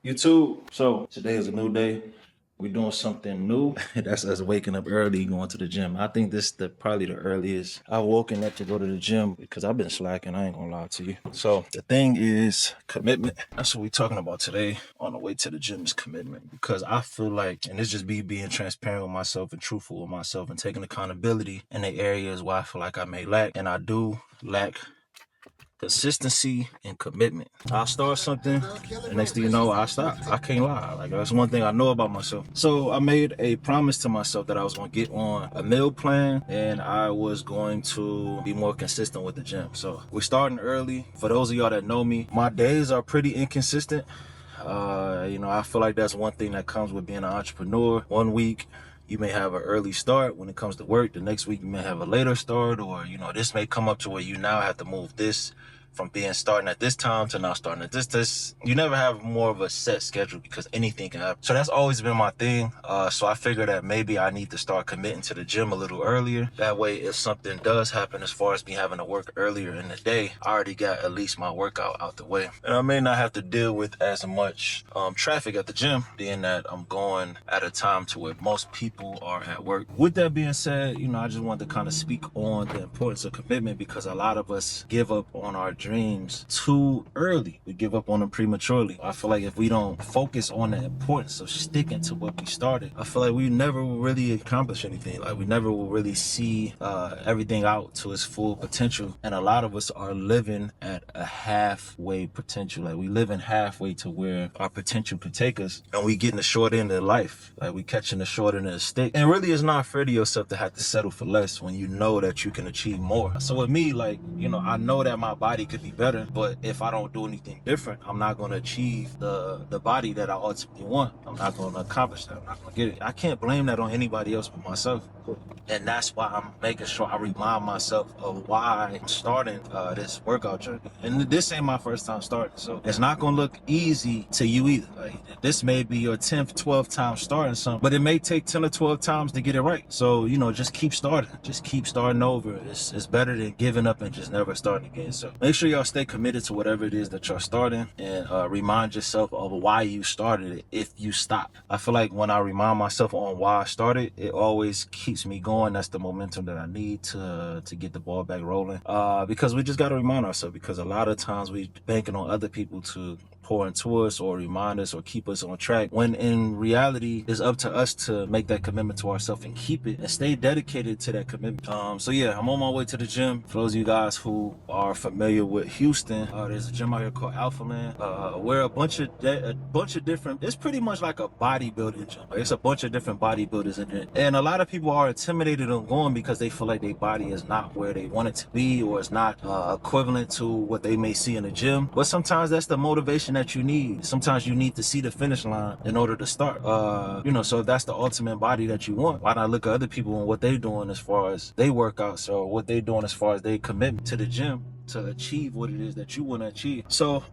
YouTube. So today is a new day. We're doing something new. That's us waking up early, going to the gym. I think this is probably the earliest I've woken up to go to the gym because I've been slacking. I ain't gonna lie to you. So the thing is commitment. That's what we're talking about today on the way to the gym is commitment. Because I feel like, and it's just me being transparent with myself and truthful with myself and taking accountability in the areas where I feel like I may lack, and I do lack consistency and commitment. I'll start something, the next thing you know, I stop. I can't lie. Like, that's one thing I know about myself. So I made a promise to myself that I was going to get on a meal plan and I was going to be more consistent with the gym. So we're starting early. For those of y'all that know me, my days are pretty inconsistent. I feel like that's one thing that comes with being an entrepreneur. One week you may have an early start when it comes to work. The next week you may have a later start, or this may come up to where you now have to move this from being starting at this time to now starting at this. You never have more of a set schedule because anything can happen. So that's always been my thing. So I figured that maybe I need to start committing to the gym a little earlier. That way, if something does happen as far as me having to work earlier in the day, I already got at least my workout out the way. And I may not have to deal with as much traffic at the gym, being that I'm going at a time to where most people are at work. With that being said, I just wanted to kind of speak on the importance of commitment because a lot of us give up on our dreams too early. We give up on them prematurely. I feel like if we don't focus on the importance of sticking to what we started, I feel like we never will really accomplish anything. Like, we never will really see everything out to its full potential. And a lot of us are living at a halfway potential. Like, we living halfway to where our potential could take us, and we getting the short end of life. Like, we catching the short end of the stick. And really, it's not fair to yourself to have to settle for less when you know that you can achieve more. So with me, like, I know that my body could be better, but if I don't do anything different, I'm not going to achieve the body that I ultimately want. I'm not going to accomplish that. I'm not going to get it. I can't blame that on anybody else but myself. And that's why I'm making sure I remind myself of why I'm starting this workout journey. And this ain't my first time starting, so it's not going to look easy to you either. Like, this may be your 10th, 12th time starting something, but it may take 10 or 12 times to get it right. So, just keep starting. Just keep starting over. It's better than giving up and just never starting again. So make sure y'all stay committed to whatever it is that you're starting, and remind yourself of why you started it if you stop. I feel like when I remind myself on why I started, it always keeps me going. That's the momentum that I need to get the ball back rolling. Because we just got to remind ourselves, because a lot of times we banking on other people to pour into us or remind us or keep us on track, when in reality it's up to us to make that commitment to ourselves and keep it and stay dedicated to that commitment. So yeah, I'm on my way to the gym. For those of you guys who are familiar with Houston, there's a gym out here called AlMaddin, where a bunch of different, it's pretty much like a bodybuilding gym. It's a bunch of different bodybuilders in it, and a lot of people are intimidated on going because they feel like their body is not where they want it to be, or it's not equivalent to what they may see in the gym. But sometimes that's the motivation that you need. Sometimes you need to see the finish line in order to start. So if that's the ultimate body that you want, why not look at other people and what they're doing as far as they workouts, or what they're doing as far as they commitment to the gym to achieve what it is that you want to achieve. So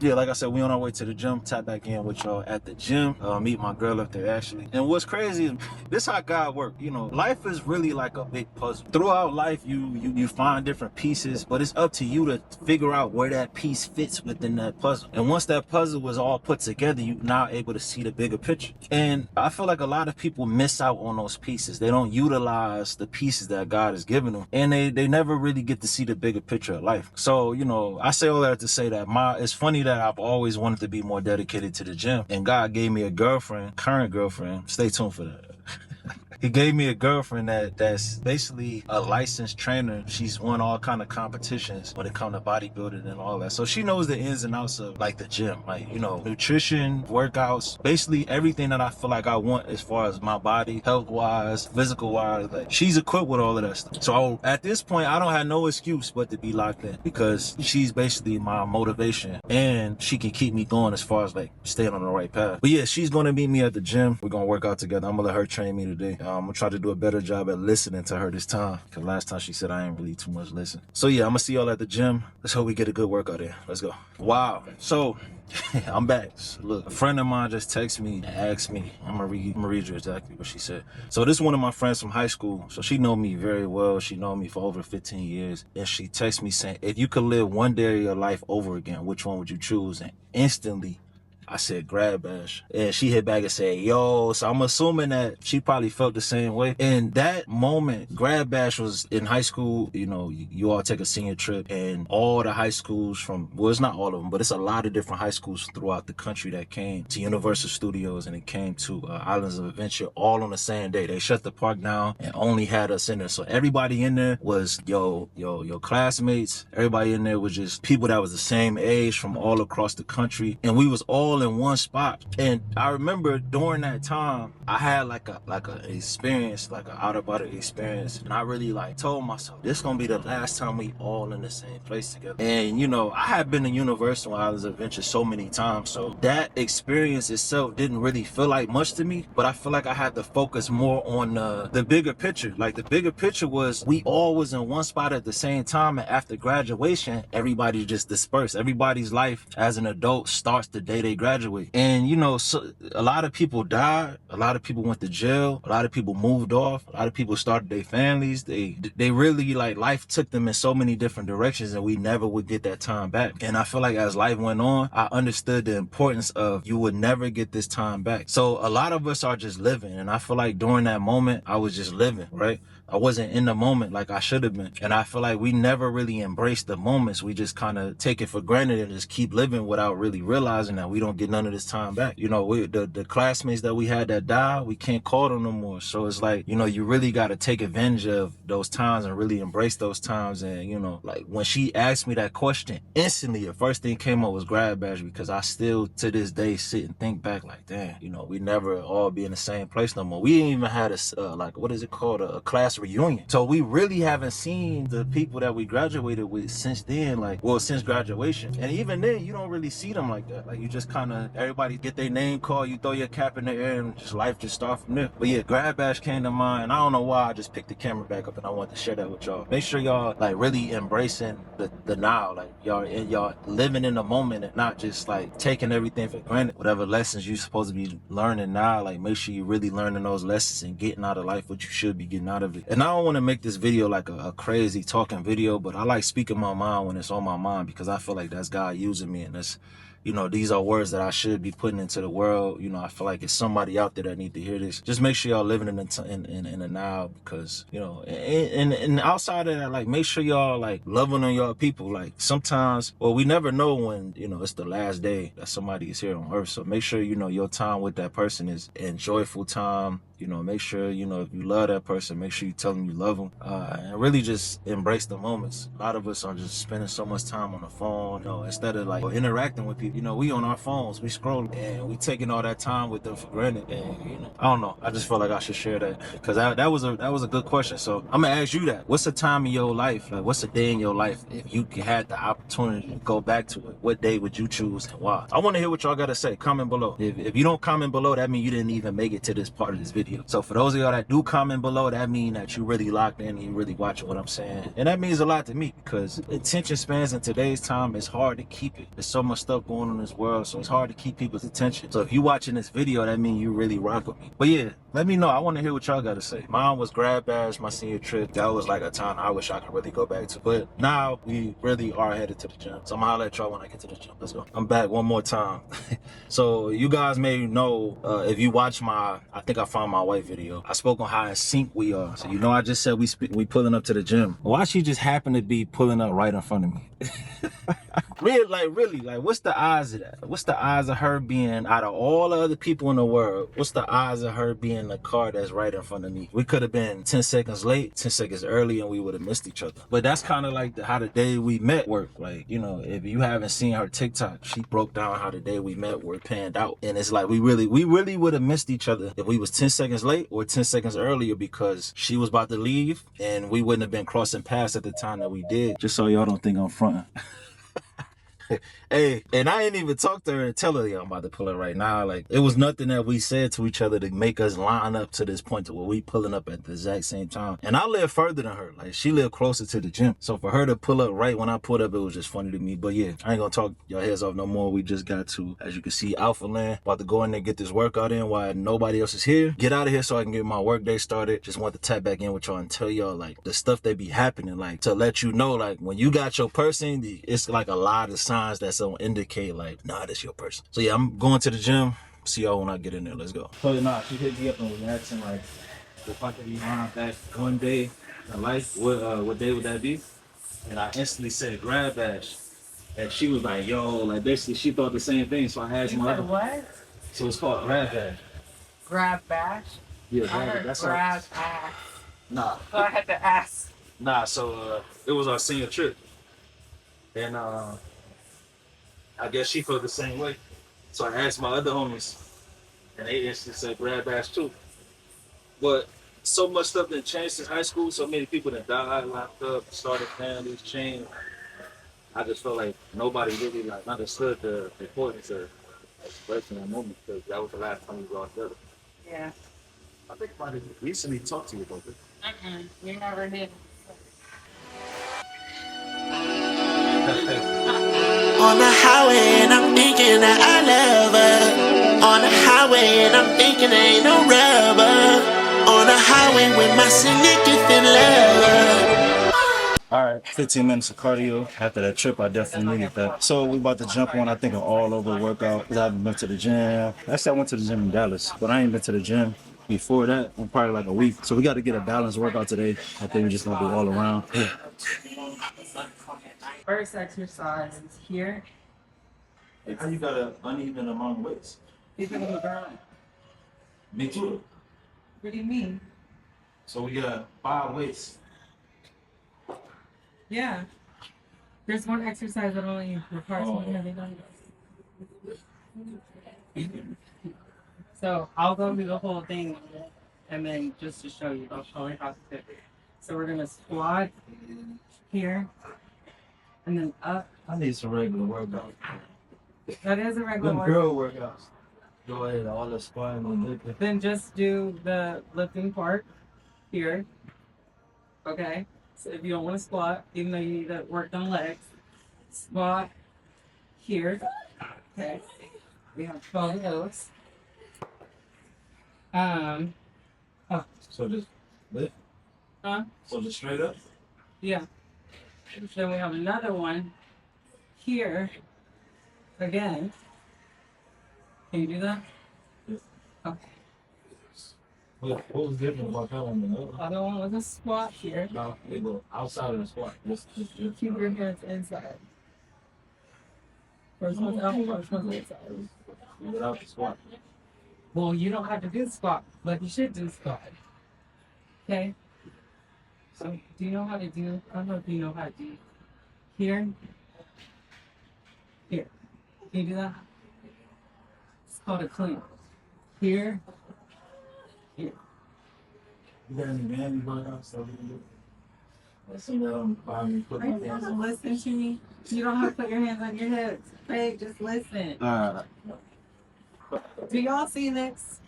yeah, like I said, we on our way to the gym. Tap back in with y'all at the gym. Meet my girl up there, Ashley. And what's crazy is this how God works. Life is really like a big puzzle. Throughout life, you find different pieces, but it's up to you to figure out where that piece fits within that puzzle. And once that puzzle was all put together, you're now able to see the bigger picture. And I feel like a lot of people miss out on those pieces. They don't utilize the pieces that God has given them, and they never really get to see the bigger picture of life. So, I say all that to say that it's funny that I've always wanted to be more dedicated to the gym, and God gave me a current girlfriend. Stay tuned for that. He gave me a girlfriend that's basically a licensed trainer. She's won all kind of competitions when it comes to bodybuilding and all that. So she knows the ins and outs of like the gym, like, nutrition, workouts, basically everything that I feel like I want as far as my body, health wise, physical wise. Like, she's equipped with all of that stuff. So at this point, I don't have no excuse but to be locked in, because she's basically my motivation, and she can keep me going as far as like staying on the right path. But yeah, she's going to meet me at the gym. We're going to work out together. I'm going to let her train me today. I'm gonna try to do a better job at listening to her this time, because last time she said I ain't really too much listen. So yeah, I'm gonna see y'all at the gym. Let's hope we get a good workout in. Let's go. Wow. So I'm back. So look, a friend of mine just texted me and asked me. I'm gonna read you exactly what she said. So this is one of my friends from high school. So she know me very well. She know me for over 15 years. And she texted me saying, if you could live one day of your life over again, which one would you choose? And instantly I said grad bash. And she hit back and said, yo. So I'm assuming that she probably felt the same way. And that moment, grad bash was in high school. You know, you all take a senior trip, and all the high schools from, well, it's not all of them, but it's a lot of different high schools throughout the country that came to Universal Studios, and it came to Islands of Adventure all on the same day. They shut the park down and only had us in there. So everybody in there was your classmates. Everybody in there was just people that was the same age from all across the country, and we was all in one spot. And I remember during that time, I had like a experience, like an out of body experience, and I really like told myself, this gonna be the last time we all in the same place together. And you know, I had been to Universal Islands of Adventure so many times, so that experience itself didn't really feel like much to me, but I feel like I had to focus more on the bigger picture. Like the bigger picture was we all was in one spot at the same time, and after graduation, everybody just dispersed. Everybody's life as an adult starts the day they graduate. And you know, so a lot of people died, a lot of people went to jail, a lot of people moved off, a lot of people started their families. They really, like, life took them in so many different directions, and we never would get that time back. And I feel like as life went on, I understood the importance of you would never get this time back. So a lot of us are just living, and I feel like during that moment, I was just living, right? I wasn't in the moment like I should have been. And I feel like we never really embrace the moments. We just kind of take it for granted and just keep living without really realizing that we don't get none of this time back. You know, the classmates that we had that died, we can't call them no more. So it's like, you know, you really got to take advantage of those times and really embrace those times. And, you know, like when she asked me that question, instantly the first thing came up was grad bash, because I still to this day sit and think back like, damn, you know, we never all be in the same place no more. We ain't even had a, like, what is it called? A class reunion. So we really haven't seen the people that we graduated with since then, like, well, since graduation. And even then, you don't really see them like that. Like, you just kind of, everybody get their name called, you throw your cap in the air, and just life just start from there. But yeah, grad bash came to mind. I don't know why I just picked the camera back up, and I wanted to share that with y'all. Make sure y'all like really embracing the now, like y'all living in the moment and not just like taking everything for granted. Whatever lessons you supposed to be learning now, like make sure you really learning those lessons and getting out of life what you should be getting out of it. And I don't want to make this video like a crazy talking video, but I like speaking my mind when it's on my mind, because I feel like that's God using me, and that's, you know, these are words that I should be putting into the world. You know, I feel like it's somebody out there that need to hear this. Just make sure y'all living in the now, because, you know, and outside of that, like, make sure y'all like loving on y'all people. Like sometimes, well, we never know when, you know, it's the last day that somebody is here on earth. So make sure, you know, your time with that person is an enjoyable time. You know, make sure, you know, if you love that person, make sure you tell them you love them, and really just embrace the moments. A lot of us are just spending so much time on the phone, you know, instead of like interacting with people. You know, we on our phones, we scrolling, and we taking all that time with them for granted. And, you know, I don't know. I just felt like I should share that, because that was a good question. So I'm gonna ask you that. What's a time in your life? Like, what's a day in your life if you had the opportunity to go back to it? What day would you choose and why? I want to hear what y'all gotta say. Comment below. If you don't comment below, that means you didn't even make it to this part of this video. So for those of y'all that do comment below, that means that you really locked in and you really watching what I'm saying. And that means a lot to me, because attention spans in today's time, it's hard to keep it. There's so much stuff going on in this world, so it's hard to keep people's attention. So if you watching this video, that means you really rock with me. But yeah, let me know. I want to hear what y'all got to say. Mine was grad bash, my senior trip. That was like a time I wish I could really go back to. But now we really are headed to the gym. So I'm gonna holler at y'all when I get to the gym. Let's go. I'm back one more time. So you guys may know, if you watch my, I think I found my wife video, I spoke on how in sync we are. So you know, I just said we pulling up to the gym. Why she just happened to be pulling up right in front of me? Really, what's the odds of that? What's the odds of her being, out of all the other people in the world, what's the odds of her being in the car that's right in front of me? We could have been 10 seconds late, 10 seconds early, and we would have missed each other. But that's kind of like how the day we met worked. Like, you know, if you haven't seen her TikTok, she broke down how the day we met were panned out. And it's like we really would have missed each other if we was 10 seconds late or 10 seconds earlier, because she was about to leave and we wouldn't have been crossing paths at the time that we did. Just so y'all don't think I'm fronting. Hey, and I ain't even talk to her and tell her, yo, I'm about to pull up right now. Like, it was nothing that we said to each other to make us line up to this point to where we pulling up at the exact same time. And I live further than her. Like, she lived closer to the gym. So for her to pull up right when I pulled up, it was just funny to me. But yeah, I ain't gonna talk your heads off no more. We just got to, as you can see, Alpha Land. About to go in there and get this workout in while nobody else is here. Get out of here so I can get my work day started. Just want to tap back in with y'all and tell y'all, like, the stuff that be happening. Like, to let you know, like, when you got your person, it's like a lot of signs signs that's gonna indicate like, nah, this your person. So yeah, I'm going to the gym. See y'all when I get in there. Let's go. So nah, she hit me up and was asking like, if I could rewind back one day in life, what day would that be? And I instantly said grab bash. And she was like, yo, like basically she thought the same thing. So I asked You my said what? So it's called grab bash. Grab bash? Yeah, I heard that's grab ass. Nah. So I had to ask. Nah, so it was our senior trip. And I guess she felt the same way. So I asked my other homies, and they instantly said grab bash too. But so much stuff that changed since high school. So many people that died, locked up, started families, changed. I just felt like nobody really like understood the importance of expressing that moment because that was the last time we were all together. Yeah. I think I might have recently talked to you about this. You never did. On the highway and I'm thinking that I love her. On the highway and I'm thinking ain't no rubber. On the highway with my significant lover. All right, 15 minutes of cardio. After that trip, I definitely needed that. So we about to jump on, I think, an all-over workout because I haven't been to the gym. Actually, I went to the gym in Dallas, but I ain't been to the gym before that in probably like a week. So we got to get a balanced workout today. I think we're just going to do all around. First exercise is here. How you got an uneven amount of weights? He's on the ground. Me too. What do you mean? So we got 5 weights. Yeah. There's one exercise that only requires one heavy dumbbell. So I'll go through the whole thing and then just to show you, I'll show you how to do it. So we're gonna squat here and then up. I need some regular workouts. That is a regular Them workout. girl workouts. Go ahead, all the squatting and lifting. Then just do the lifting part here. Okay. So if you don't want to squat, even though you need to work on legs, squat here. Okay. We have 12 of those. So just lift? Huh? So just straight up? Yeah. Then we have another one here. Again. Can you do that? Yeah. Okay. What was different about that one than the other? Other one was a squat here. No, they go outside of the squat. Just Keep your hands inside. First one's out, first one's inside. without the squat. Well, you don't have to do the squat, but you should do the squat. Okay? So, do you know how to do, I don't know if you know how to do here. Here. Can you do that? It's called a clean. Here. Here. You got any manly workouts that we can do? Let's see that on the put Are you gonna listen to me? You don't have to put your hands on your hips. Babe, just listen. Alright. Do y'all see this?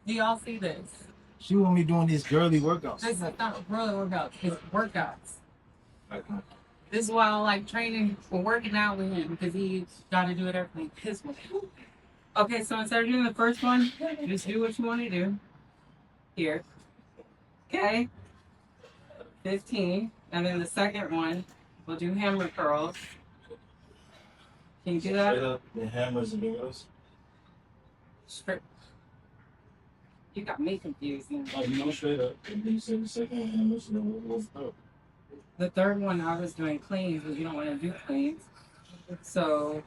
Do y'all see this? She want me doing these girly workouts. This is not really workouts. It's workouts. Okay. This is why I like training or working out with him because he's got to do it everything his way. Okay, so instead of doing the first one, just do what you want to do. Here. Okay? 15. And then the second one, we'll do hammer curls. Can you do that? Straight up, the hammers and girls. Straight. You got me confused now. Oh, you know straight up. And then you said the second one, hammers, and then we'll go. The third one I was doing cleans, but you don't want to do cleans. So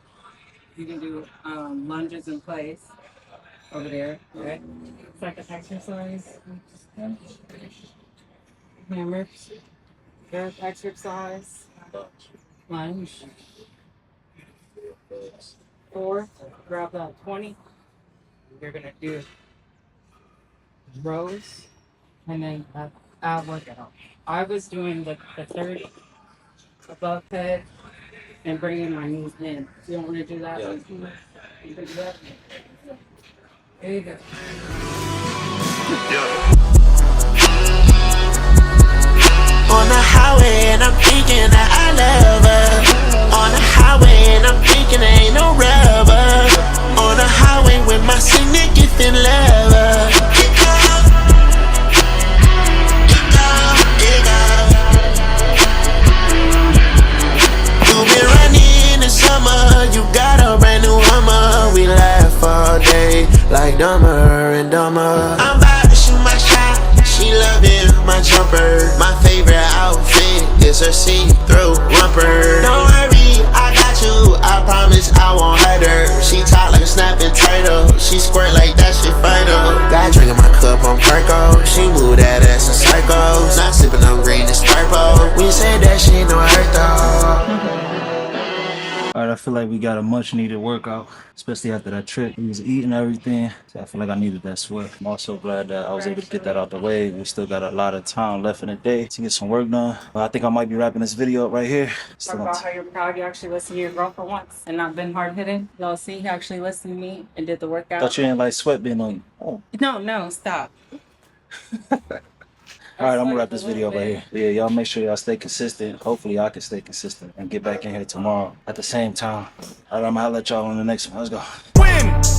you can do lunges in place over there. Okay. Second exercise. Hammer. Third exercise. Lunge. Fourth, grab that 20. You're gonna do rows and then ab workout. I was doing the 30 above head and bringing my knees in. You don't want to do that? Yeah. You can do that? There you go. On the highway and I'm thinking that I love her. On the highway and I'm thinking ain't no rubber. On the highway with my significant lover. You've been running in the summer like Dumber and Dumber. I'm about to shoot my shot. She loving my jumper. My favorite outfit is her see-through romper. Don't worry, I got you. I promise I won't hurt her. She talk like a snapping turtle. She squirt like that shit vital. Got drink in my cup on Perco. She move that ass in circles. Not sipping on green, it's purple. We said that shit no hurt though. All right, I feel like we got a much needed workout, especially after that trip. We was eating everything, so I feel like I needed that sweat. I'm also glad that I was able to get that out the way. We still got a lot of time left in the day to get some work done. But I think I might be wrapping this video up right here. Talk about how you're proud you actually listened to your girl for once and not been hard-hitting. Y'all see, he actually listened to me and did the workout. Thought you didn't like sweat being on you. Oh. No, stop. All right, I'm gonna wrap this video up right here. Yeah, y'all make sure y'all stay consistent. Hopefully I can stay consistent and get back in here tomorrow at the same time. All right, I'm gonna let y'all on the next one. Let's go. Win!